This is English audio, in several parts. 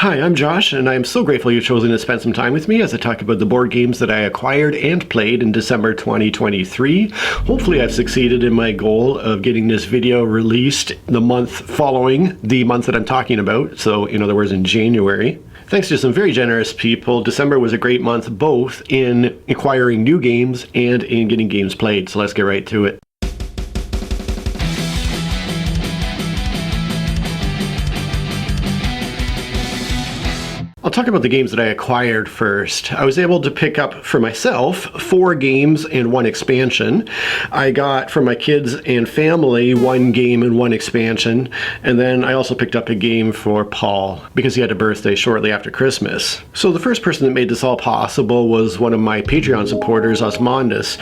Hi, I'm Josh, and I'm so grateful you've chosen to spend some time with me as I talk about the board games that I acquired and played in December 2023. Hopefully I've succeeded in my goal of getting this video released the month following the month that I'm talking about, so in other words in January. Thanks to some very generous people, December was a great month both in acquiring new games and in getting games played, so let's get right to it. I'll talk about the games that I acquired first. I was able to pick up for myself 4 games and 1 expansion. I got for my kids and family 1 game and 1 expansion, and then I also picked up a game for Paul because he had a birthday shortly after Christmas. So the first person that made this all possible was one of my Patreon supporters, Osmondus.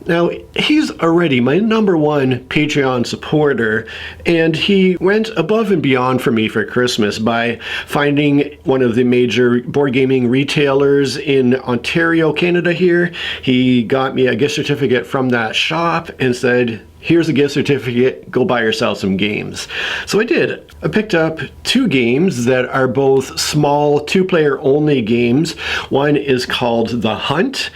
Now, he's already my #1 Patreon supporter, and he went above and beyond for me for Christmas by finding one of the major board gaming retailers in Ontario, Canada here. He got me a gift certificate from that shop and said, here's a gift certificate, go buy yourself some games. So I did. I picked up 2 games that are both small 2-player only games. One is called The Hunt,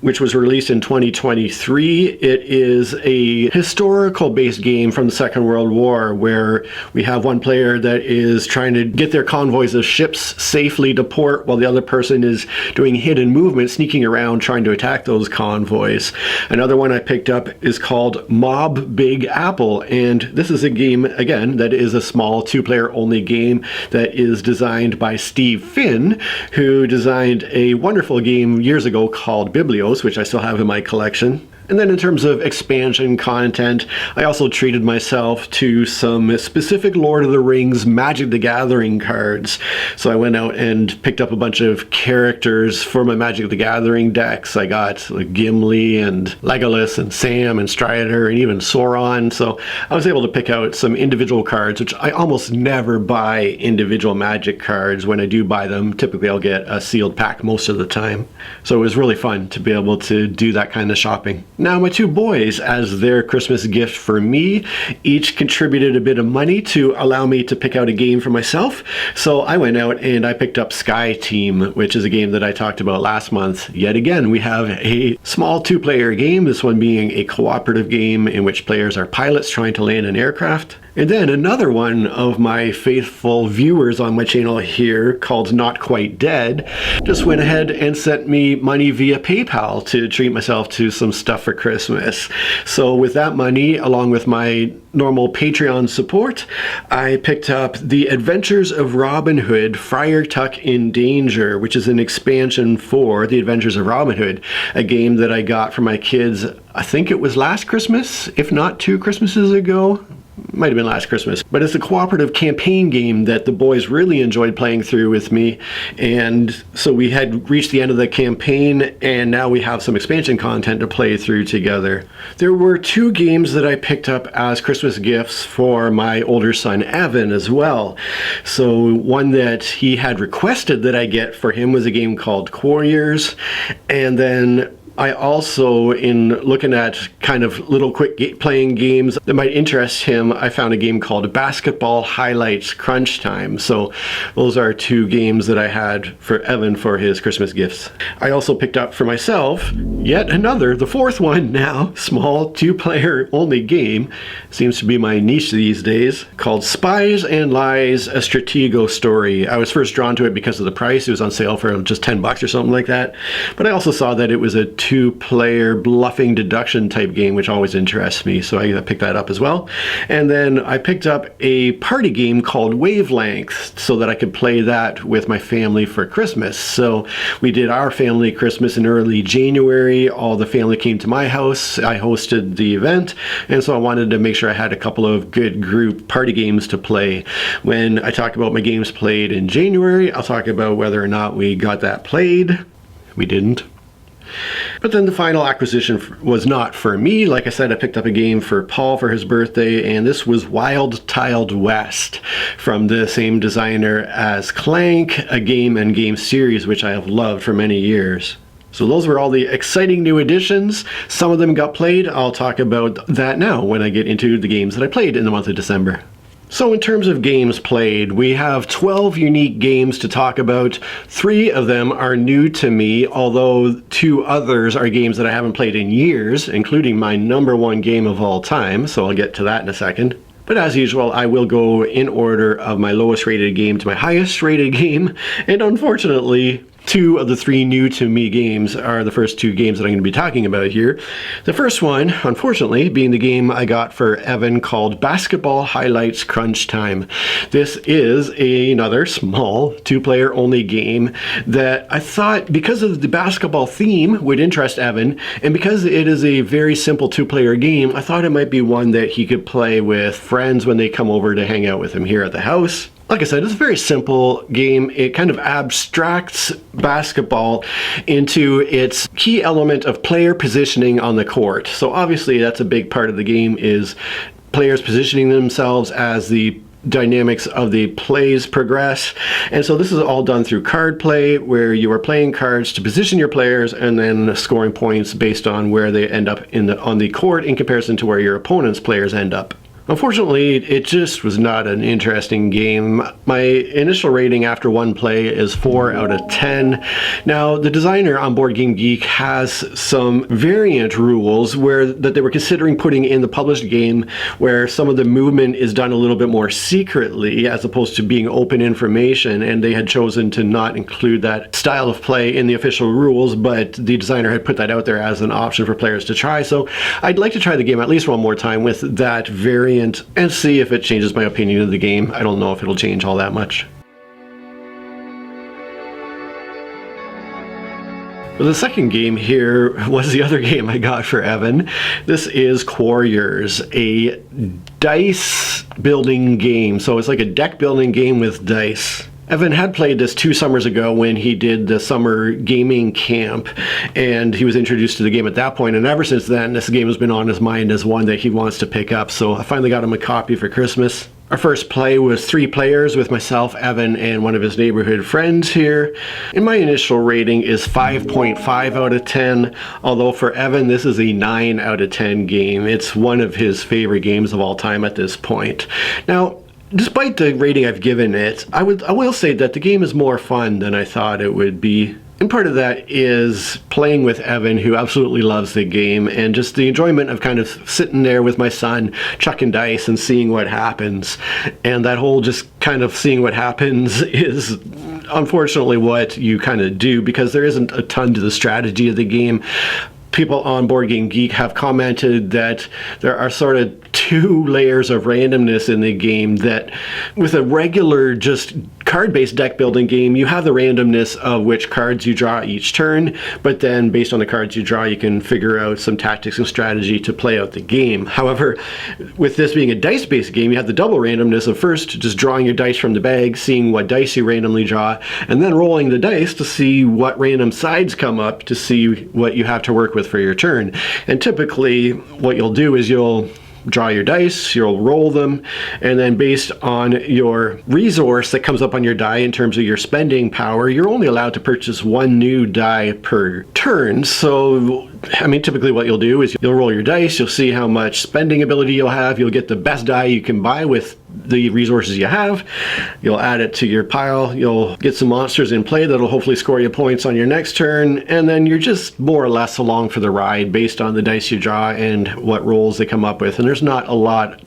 which was released in 2023. It is a historical-based game from the Second World War where we have one player that is trying to get their convoys of ships safely to port while the other person is doing hidden movement, sneaking around trying to attack those convoys. Another one I picked up is called Mob Big Apple, and this is a game, again, that is a small 2-player only game that is designed by Steve Finn, who designed a wonderful game years ago called Biblios, which I still have in my collection. And then in terms of expansion content, I also treated myself to some specific Lord of the Rings Magic the Gathering cards. So I went out and picked up a bunch of characters for my Magic the Gathering decks. I got Gimli and Legolas and Sam and Strider and even Sauron. So I was able to pick out some individual cards, which I almost never buy individual Magic cards. When I do buy them, typically I'll get a sealed pack most of the time. So it was really fun to be able to do that kind of shopping. Now, my 2 boys, as their Christmas gift for me, each contributed a bit of money to allow me to pick out a game for myself. So I went out and I picked up Sky Team, which is a game that I talked about last month. Yet again, we have a small 2-player game, this one being a cooperative game in which players are pilots trying to land an aircraft. And then another one of my faithful viewers on my channel here, called Not Quite Dead, just went ahead and sent me money via PayPal to treat myself to some stuff for Christmas. So with that money, along with my normal Patreon support, I picked up The Adventures of Robin Hood, Friar Tuck in Danger, which is an expansion for The Adventures of Robin Hood, a game that I got for my kids, I think it was last Christmas, if not 2 Christmases ago. Might have been last Christmas, but it's a cooperative campaign game that the boys really enjoyed playing through with me, and so we had reached the end of the campaign and now we have some expansion content to play through together. There were 2 games that I picked up as Christmas gifts for my older son Evan as well. So one that he had requested that I get for him was a game called Quarriors, and then I also, in looking at kind of little quick playing games that might interest him, I found a game called Basketball Highlights Crunch Time. So those are 2 games that I had for Evan for his Christmas gifts. I also picked up for myself yet another, the 4th one now, small 2-player only game, seems to be my niche these days, called Spies and Lies, a Stratego Story. I was first drawn to it because of the price. It was on sale for just $10 or something like that. But I also saw that it was a 2-player bluffing deduction type game, which always interests me, so I picked that up as well. And then I picked up a party game called Wavelength so that I could play that with my family for Christmas. So we did our family Christmas in early January. All the family came to my house. I hosted the event, and so I wanted to make sure I had a couple of good group party games to play. When I talk about my games played in January, I'll talk about whether or not we got that played. We didn't. But then the final acquisition was not for me. Like I said, I picked up a game for Paul for his birthday, and this was Wild Tiled West from the same designer as Clank, a game and game series which I have loved for many years. So those were all the exciting new additions. Some of them got played. I'll talk about that now when I get into the games that I played in the month of December. So in terms of games played, we have 12 unique games to talk about. 3 of them are new to me, although 2 others are games that I haven't played in years, including my #1 game of all time, so I'll get to that in a second. But as usual, I will go in order of my lowest rated game to my highest rated game, and unfortunately, 2 of the 3 new to me games are the first 2 games that I'm going to be talking about here. The first one, unfortunately, being the game I got for Evan called Basketball Highlights Crunch Time. This is another small 2-player only game that I thought, because of the basketball theme, would interest Evan, and because it is a very simple 2-player game, I thought it might be one that he could play with friends when they come over to hang out with him here at the house. Like I said, it's a very simple game. It kind of abstracts basketball into its key element of player positioning on the court. So obviously that's a big part of the game, is players positioning themselves as the dynamics of the plays progress. And so this is all done through card play, where you are playing cards to position your players and then scoring points based on where they end up on the court in comparison to where your opponent's players end up. Unfortunately, it just was not an interesting game. My initial rating after 1 play is 4 out of 10. Now, the designer on BoardGameGeek has some variant rules that they were considering putting in the published game, where some of the movement is done a little bit more secretly as opposed to being open information, and they had chosen to not include that style of play in the official rules, but the designer had put that out there as an option for players to try. So I'd like to try the game at least one more time with that variant and see if it changes my opinion of the game. I don't know if it'll change all that much. Well, the second game here was the other game I got for Evan. This is Quarriors, a dice building game. So it's like a deck building game with dice. Evan had played this 2 summers ago when he did the summer gaming camp, and he was introduced to the game at that point, and ever since then this game has been on his mind as one that he wants to pick up, so I finally got him a copy for Christmas. Our first play was 3 players with myself, Evan, and one of his neighborhood friends here. And my initial rating is 5.5 out of 10, although for Evan this is a 9 out of 10 game. It's one of his favorite games of all time at this point. Now, despite the rating I've given it, I will say that the game is more fun than I thought it would be. And part of that is playing with Evan, who absolutely loves the game, and just the enjoyment of kind of sitting there with my son, chucking dice and seeing what happens. And that whole just kind of seeing what happens is unfortunately what you kind of do, because there isn't a ton to the strategy of the game. People on BoardGameGeek have commented that there are sort of 2 layers of randomness in the game, that with a regular just card-based deck building game, you have the randomness of which cards you draw each turn, but then based on the cards you draw, you can figure out some tactics and strategy to play out the game. However, with this being a dice-based game, you have the double randomness of first just drawing your dice from the bag, seeing what dice you randomly draw, and then rolling the dice to see what random sides come up to see what you have to work with for your turn. And typically what you'll do is you'll draw your dice, you'll roll them, and then based on your resource that comes up on your die in terms of your spending power, you're only allowed to purchase 1 new die per turn. So I mean, typically what you'll do is you'll roll your dice, you'll see how much spending ability you'll have, you'll get the best die you can buy with the resources you have, you'll add it to your pile, you'll get some monsters in play that'll hopefully score you points on your next turn, and then you're just more or less along for the ride based on the dice you draw and what rolls they come up with, and there's not a lot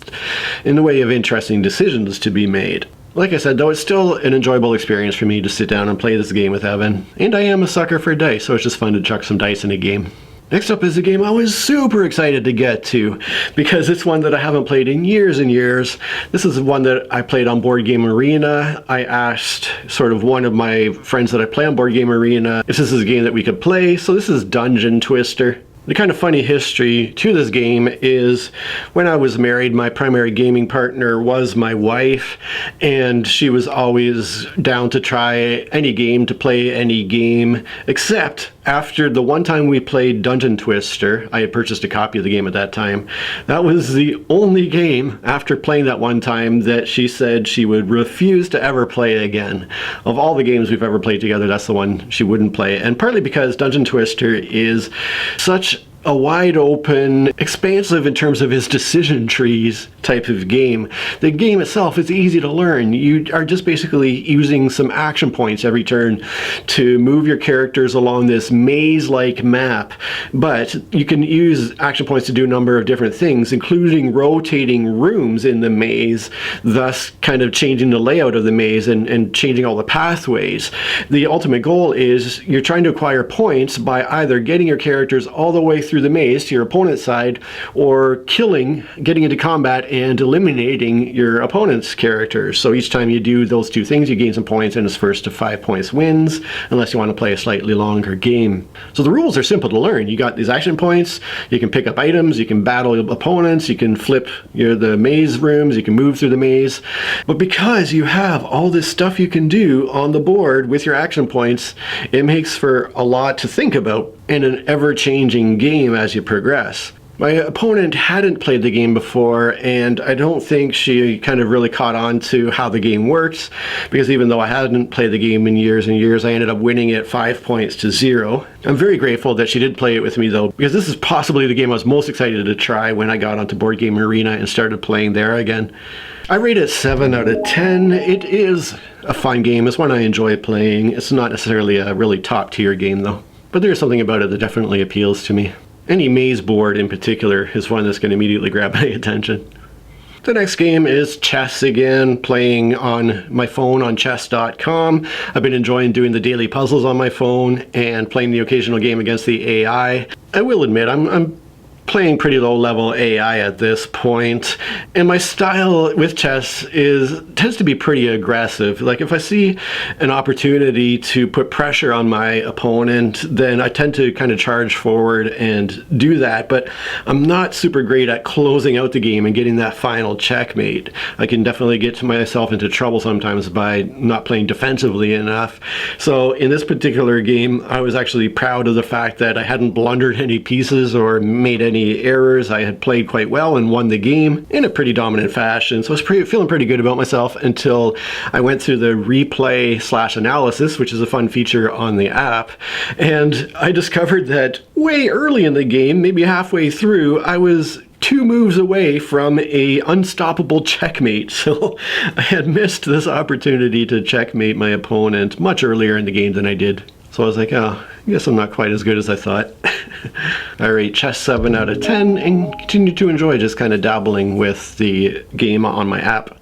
in the way of interesting decisions to be made. Like I said, though, it's still an enjoyable experience for me to sit down and play this game with Evan, and I am a sucker for dice, so it's just fun to chuck some dice in a game. Next up is a game I was super excited to get to, because it's one that I haven't played in years and years. This is one that I played on Board Game Arena. I asked sort of one of my friends that I play on Board Game Arena if this is a game that we could play, so this is Dungeon Twister. The kind of funny history to this game is when I was married, my primary gaming partner was my wife, and she was always down to try any game, to play any game, except after the one time we played Dungeon Twister. I had purchased a copy of the game at that time. That was the only game after playing that one time that she said she would refuse to ever play again. Of all the games we've ever played together, that's the one she wouldn't play, and partly because Dungeon Twister is such a wide open, expansive in terms of his decision trees type of game. The game itself is easy to learn. You are just basically using some action points every turn to move your characters along this maze-like map, but you can use action points to do a number of different things, including rotating rooms in the maze, thus kind of changing the layout of the maze and changing all the pathways. The ultimate goal is you're trying to acquire points by either getting your characters all the way through the maze to your opponent's side, or getting into combat and eliminating your opponent's characters. So each time you do those two things, you gain some points, and it's first to 5 points wins, unless you want to play a slightly longer game. So the rules are simple to learn. You got these action points, you can pick up items, you can battle opponents, you can flip the maze rooms, you can move through the maze. But because you have all this stuff you can do on the board with your action points, it makes for a lot to think about in an ever-changing game as you progress. My opponent hadn't played the game before, and I don't think she kind of really caught on to how the game works, because even though I hadn't played the game in years and years, I ended up winning it 5 points to 0. I'm very grateful that she did play it with me though, because this is possibly the game I was most excited to try when I got onto Board Game Arena and started playing there again. I rate it 7 out of 10. It is a fun game. It's one I enjoy playing. It's not necessarily a really top tier game though, but there's something about it that definitely appeals to me. Any maze board in particular is one that's going to immediately grab my attention. The next game is chess again, playing on my phone on chess.com. I've been enjoying doing the daily puzzles on my phone and playing the occasional game against the AI. I will admit, I'm playing pretty low level AI at this point, and my style with chess tends to be pretty aggressive. Like if I see an opportunity to put pressure on my opponent, then I tend to kind of charge forward and do that, but I'm not super great at closing out the game and getting that final checkmate. I can definitely get myself into trouble sometimes by not playing defensively enough. So in this particular game, I was actually proud of the fact that I hadn't blundered any pieces or made any errors. I had played quite well and won the game in a pretty dominant fashion, so I was feeling pretty good about myself until I went through the replay/analysis, which is a fun feature on the app, and I discovered that way early in the game, maybe halfway through, I was 2 moves away from a unstoppable checkmate. So I had missed this opportunity to checkmate my opponent much earlier in the game than I did. So I was like, oh, I guess I'm not quite as good as I thought. I rate chess 7 out of 10 and continue to enjoy just kind of dabbling with the game on my app.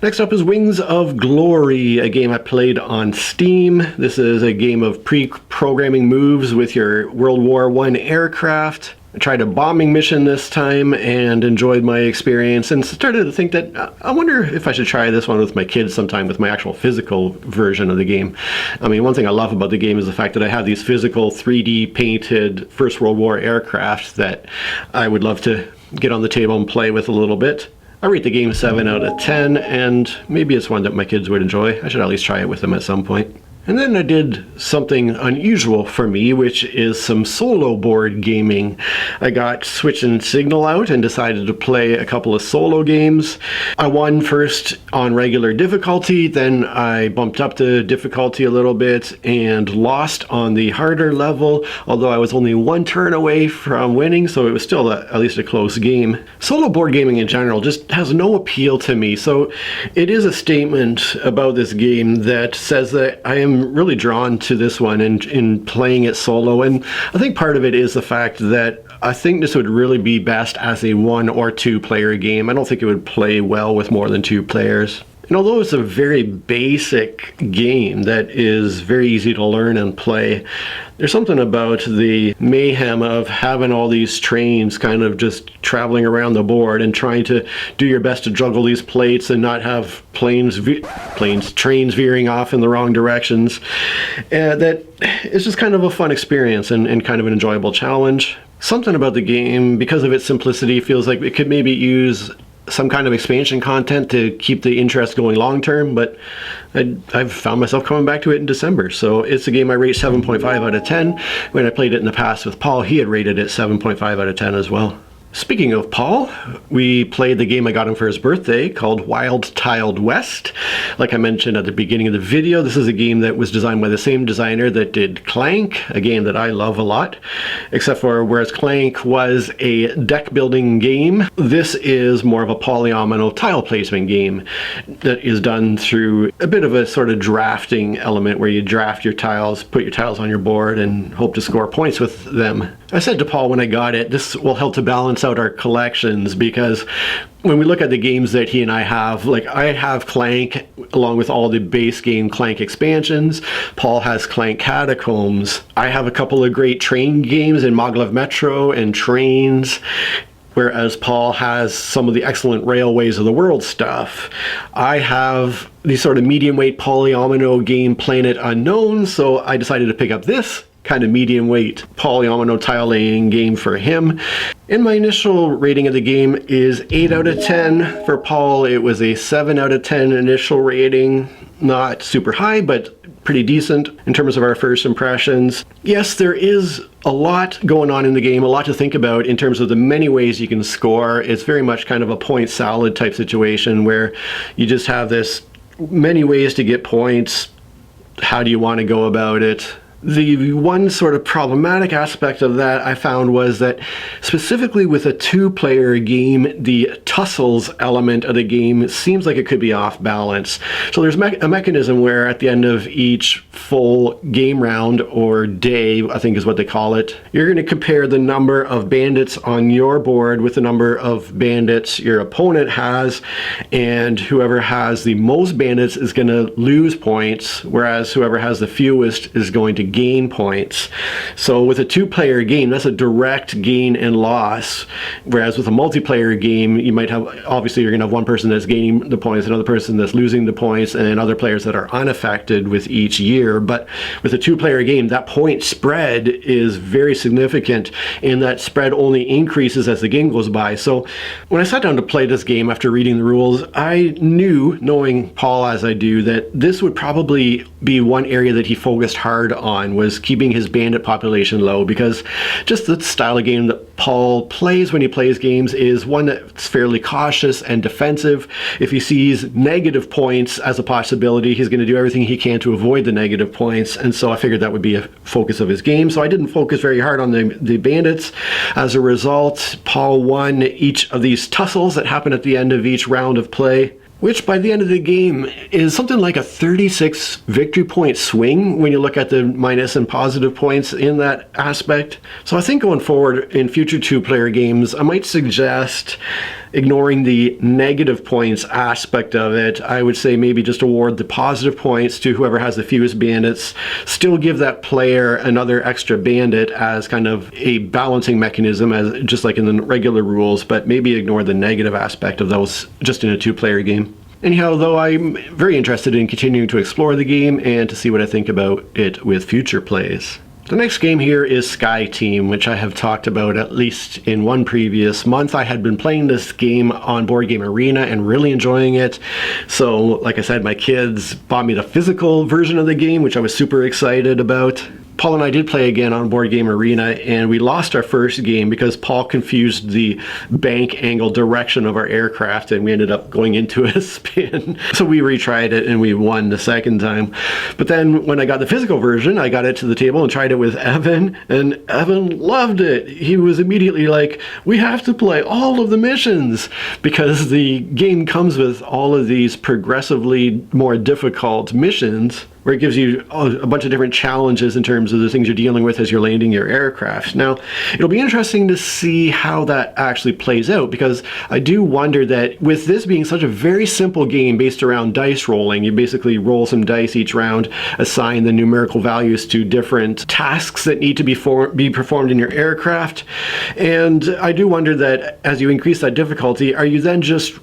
Next up is Wings of Glory, a game I played on Steam. This is a game of pre-programming moves with your World War I aircraft. I tried a bombing mission this time and enjoyed my experience, and started to think that I wonder if I should try this one with my kids sometime with my actual physical version of the game. I mean, one thing I love about the game is the fact that I have these physical 3D painted First World War aircraft that I would love to get on the table and play with a little bit. I rate the game 7 out of 10, and maybe it's one that my kids would enjoy. I should at least try it with them at some point. And then I did something unusual for me, which is some solo board gaming. I got Switch and Signal out and decided to play a couple of solo games. I won first on regular difficulty, then I bumped up the difficulty a little bit and lost on the harder level, although I was only 1 turn away from winning, so it was still at least a close game. Solo board gaming in general just has no appeal to me, so it is a statement about this game that says that I am really drawn to this one and in playing it solo, and I think part of it is the fact that I think this would really be best as a 1 or 2 player game. I don't think it would play well with more than 2 players. And although it's a very basic game that is very easy to learn and play, there's something about the mayhem of having all these trains kind of just traveling around the board and trying to do your best to juggle these plates and not have trains veering off in the wrong directions. That it's just kind of a fun experience and kind of an enjoyable challenge. Something about the game, because of its simplicity, feels like it could maybe use some kind of expansion content to keep the interest going long term, but I've found myself coming back to it in December. So it's a game I rate 7.5 out of 10. When I played it in the past with Paul, he had rated it 7.5 out of 10 as well. Speaking of Paul, we played the game I got him for his birthday called Wild Tiled West. Like I mentioned at the beginning of the video, this is a game that was designed by the same designer that did Clank, a game that I love a lot. Except for whereas Clank was a deck building game, this is more of a polyomino tile placement game that is done through a bit of a sort of drafting element where you draft your tiles, put your tiles on your board, and hope to score points with them. I said to Paul when I got it, this will help to balance out our collections, because when we look at the games that he and I have, like I have Clank along with all the base game Clank expansions. Paul has Clank Catacombs. I have a couple of great train games in Maglev Metro and Trains, whereas Paul has some of the excellent Railways of the World stuff. I have the sort of medium weight polyomino game Planet Unknown, so I decided to pick up this kind of medium weight polyomino tile laying game for him. And my initial rating of the game is 8 out of 10. For Paul, it was a 7 out of 10 initial rating. Not super high, but pretty decent in terms of our first impressions. Yes, there is a lot going on in the game, a lot to think about in terms of the many ways you can score. It's very much kind of a point salad type situation where you just have this many ways to get points. How do you want to go about it? The one sort of problematic aspect of that I found was that specifically with a two-player game, the tussles element of the game seems like it could be off balance. So there's a mechanism where at the end of each full game round, or day, I think is what they call it, you're going to compare the number of bandits on your board with the number of bandits your opponent has, and whoever has the most bandits is going to lose points, whereas whoever has the fewest is going to gain points. So with a two-player game, that's a direct gain and loss, whereas with a multiplayer game, you might have, obviously you're going to have one person that's gaining the points, another person that's losing the points, and other players that are unaffected with each year. But with a two-player game, that point spread is very significant, and that spread only increases as the game goes by. So when I sat down to play this game after reading the rules, I knew, knowing Paul as I do, that this would probably be one area that he focused hard on, was keeping his bandit population low, because just the style of game that Paul plays when he plays games is one that's fairly cautious and defensive. If he sees negative points as a possibility, he's going to do everything he can to avoid the negative points, and so I figured that would be a focus of his game. So I didn't focus very hard on the bandits. As a result, Paul won each of these tussles that happen at the end of each round of play, which by the end of the game is something like a 36 victory point swing when you look at the minus and positive points in that aspect. So I think going forward in future two-player games, I might suggest ignoring the negative points aspect of it. I would say maybe just award the positive points to whoever has the fewest bandits, still give that player another extra bandit as kind of a balancing mechanism, as just like in the regular rules, but maybe ignore the negative aspect of those just in a two-player game. Anyhow, though, I'm very interested in continuing to explore the game and to see what I think about it with future plays. The next game here is Sky Team, which I have talked about at least in one previous month. I had been playing this game on Board Game Arena and really enjoying it. So, like I said, my kids bought me the physical version of the game, which I was super excited about. Paul and I did play again on Board Game Arena, and we lost our first game because Paul confused the bank angle direction of our aircraft, and we ended up going into a spin. So we retried it, and we won the second time. But then when I got the physical version, I got it to the table and tried it with Evan, and Evan loved it. He was immediately like, we have to play all of the missions, because the game comes with all of these progressively more difficult missions, where it gives you a bunch of different challenges in terms of the things you're dealing with as you're landing your aircraft. Now, it'll be interesting to see how that actually plays out, because I do wonder that with this being such a very simple game based around dice rolling, you basically roll some dice each round, assign the numerical values to different tasks that need to be performed in your aircraft, and I do wonder that as you increase that difficulty, are you then just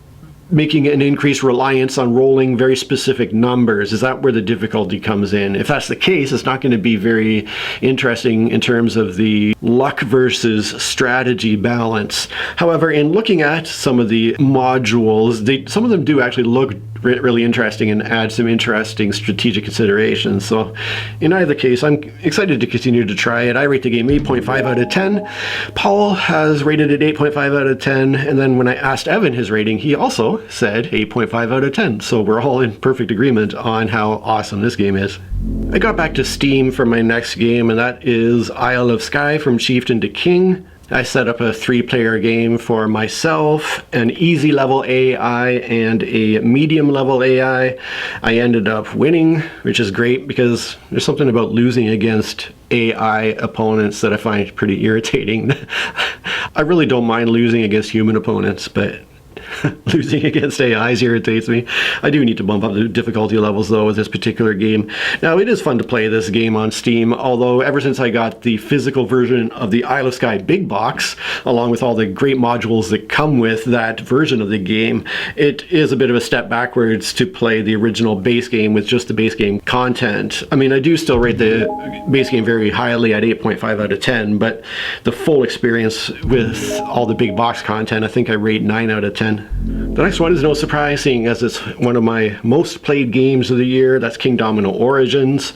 making an increased reliance on rolling very specific numbers? Is that where the difficulty comes in? If that's the case, it's not going to be very interesting in terms of the luck versus strategy balance. However, in looking at some of the modules, some of them do actually look really interesting and add some interesting strategic considerations. So in either case, I'm excited to continue to try it. I rate the game 8.5 out of 10. Paul has rated it 8.5 out of 10, and then when I asked Evan his rating, he also said 8.5 out of 10. So we're all in perfect agreement on how awesome this game is. I got back to Steam for my next game, and that is Isle of Skye from Chieftain to King. I set up a 3-player game for myself, an easy level AI and a medium level AI. I ended up winning, which is great because there's something about losing against AI opponents that I find pretty irritating. I really don't mind losing against human opponents, but losing against AIs irritates me. I do need to bump up the difficulty levels though with this particular game. Now it is fun to play this game on Steam, although ever since I got the physical version of the Isle of Skye big box, along with all the great modules that come with that version of the game, it is a bit of a step backwards to play the original base game with just the base game content. I mean, I do still rate the base game very highly at 8.5 out of 10, but the full experience with all the big box content, I think I rate 9 out of 10. The next one is no surprise, seeing as it's one of my most played games of the year. That's King Domino Origins.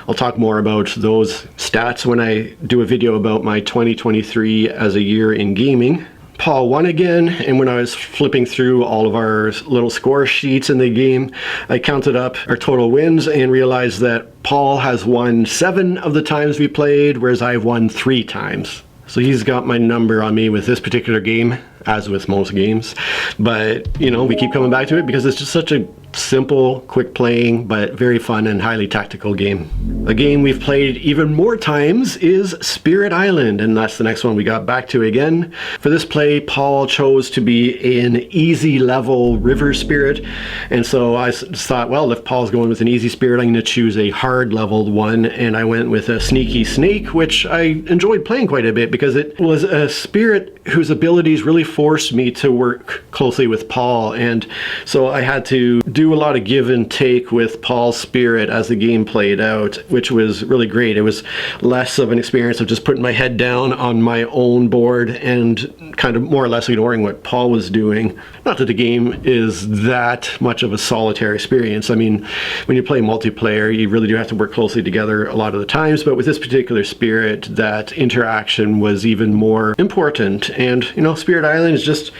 I'll talk more about those stats when I do a video about my 2023 as a year in gaming. Paul won again, and when I was flipping through all of our little score sheets in the game, I counted up our total wins and realized that Paul has won 7 of the times we played, whereas I've won 3 times. So he's got my number on me with this particular game, as with most games. But, you know, we keep coming back to it because it's just such a simple, quick playing, but very fun and highly tactical game. A game we've played even more times is Spirit Island, and that's the next one we got back to again. For this play, Paul chose to be an easy level river spirit, and so I thought, well, if Paul's going with an easy spirit, I'm going to choose a hard leveled one, and I went with a sneaky snake, which I enjoyed playing quite a bit because it was a spirit whose abilities really forced me to work closely with Paul, and so I had to do a lot of give and take with Paul's spirit as the game played out, which was really great. It was less of an experience of just putting my head down on my own board and kind of more or less ignoring what Paul was doing. Not that the game is that much of a solitary experience. I mean, when you play multiplayer, you really do have to work closely together a lot of the times, but with this particular spirit, that interaction was even more important. And, you know, Spirit Island is just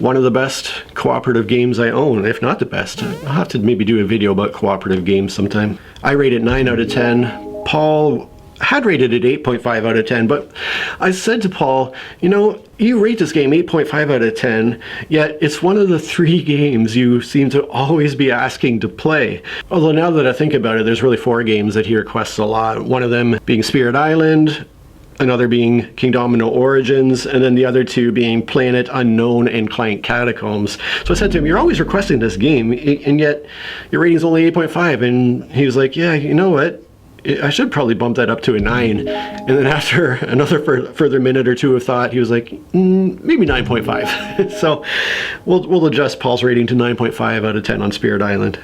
one of the best cooperative games I own, if not the best. I'll have to maybe do a video about cooperative games sometime. I rate it 9 out of 10. Paul had rated it 8.5 out of 10, but I said to Paul, you know, you rate this game 8.5 out of 10, yet it's one of the 3 games you seem to always be asking to play. Although now that I think about it, there's really 4 games that he requests a lot. One of them being Spirit Island, another being King Domino Origins, and then the other 2 being Planet Unknown and Client Catacombs. So I said to him, you're always requesting this game, and yet your rating's only 8.5. And he was like, yeah, you know what? I should probably bump that up to a 9. And then after another further minute or 2 of thought, he was like, maybe 9.5. So we'll adjust Paul's rating to 9.5 out of 10 on Spirit Island.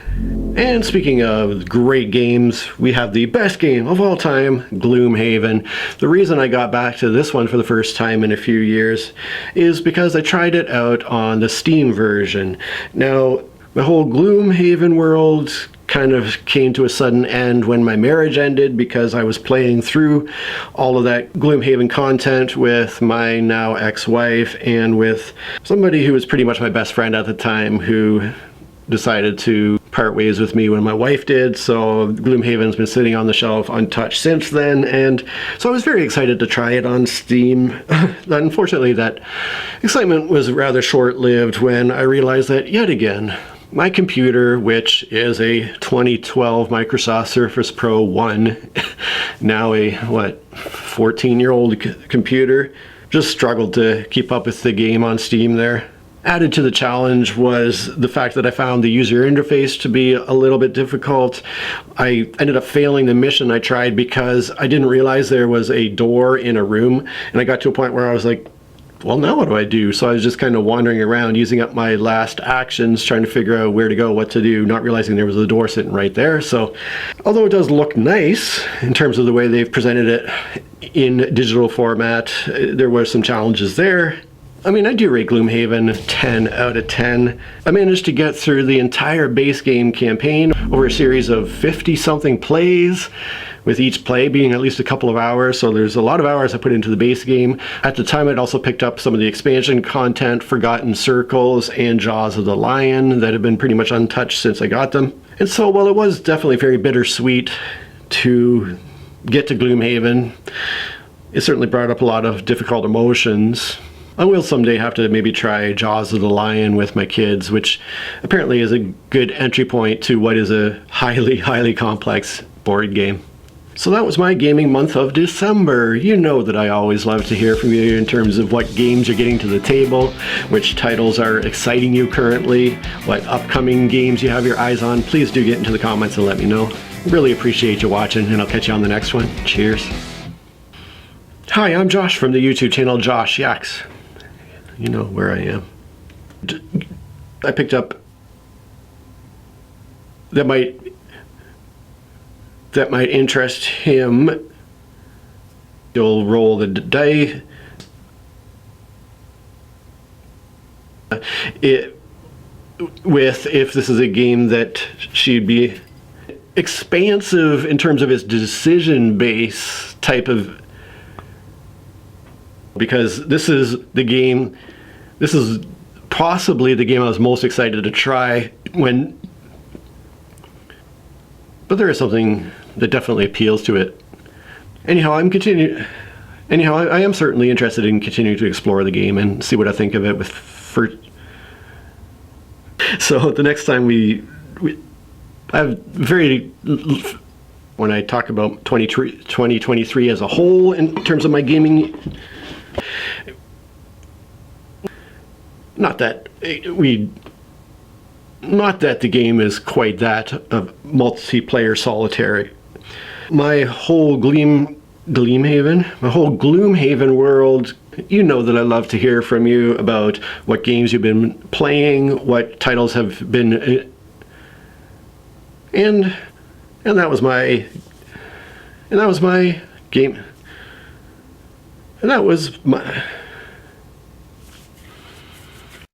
And speaking of great games, we have the best game of all time, Gloomhaven. The reason I got back to this one for the first time in a few years is because I tried it out on the Steam version. Now, the whole Gloomhaven world kind of came to a sudden end when my marriage ended, because I was playing through all of that Gloomhaven content with my now ex-wife and with somebody who was pretty much my best friend at the time, who decided to part ways with me when my wife did. So Gloomhaven's been sitting on the shelf untouched since then, and so I was very excited to try it on Steam. Unfortunately, that excitement was rather short-lived when I realized that, yet again, my computer, which is a 2012 Microsoft Surface Pro 1, now a, 14-year-old computer, just struggled to keep up with the game on Steam there. Added to the challenge was the fact that I found the user interface to be a little bit difficult. I ended up failing the mission I tried because I didn't realize there was a door in a room, and I got to a point where I was like, well, now what do I do? So I was just kind of wandering around, using up my last actions, trying to figure out where to go, what to do, not realizing there was a door sitting right there. So although it does look nice in terms of the way they've presented it in digital format, there were some challenges there. I mean, I do rate Gloomhaven 10 out of 10. I managed to get through the entire base game campaign over a series of 50-something plays, with each play being at least a couple of hours, so there's a lot of hours I put into the base game. At the time, I'd also picked up some of the expansion content, Forgotten Circles and Jaws of the Lion, that have been pretty much untouched since I got them. And so, while it was definitely very bittersweet to get to Gloomhaven, it certainly brought up a lot of difficult emotions. I will someday have to maybe try Jaws of the Lion with my kids, which apparently is a good entry point to what is a highly, highly complex board game. So that was my gaming month of December. You know that I always love to hear from you in terms of what games you're getting to the table, which titles are exciting you currently, what upcoming games you have your eyes on. Please do get into the comments and let me know. Really appreciate you watching, and I'll catch you on the next one. Cheers. Hi, I'm Josh from the YouTube channel WriteToJoshYaks. You know where I am. I picked up that might interest him. You'll roll the die. If this is a game that she'd be expansive in terms of its decision base type of, because this is the game, this is possibly the game I was most excited to try when, but there is something that definitely appeals to it. Anyhow, I am certainly interested in continuing to explore the game and see what I think of it so the next time I have very, when I talk about 2023 as a whole in terms of my gaming, not that the game is quite that of multiplayer solitary. My whole Gloomhaven world, you know that I love to hear from you about what games you've been playing, what titles have been, and that was my game, and that was my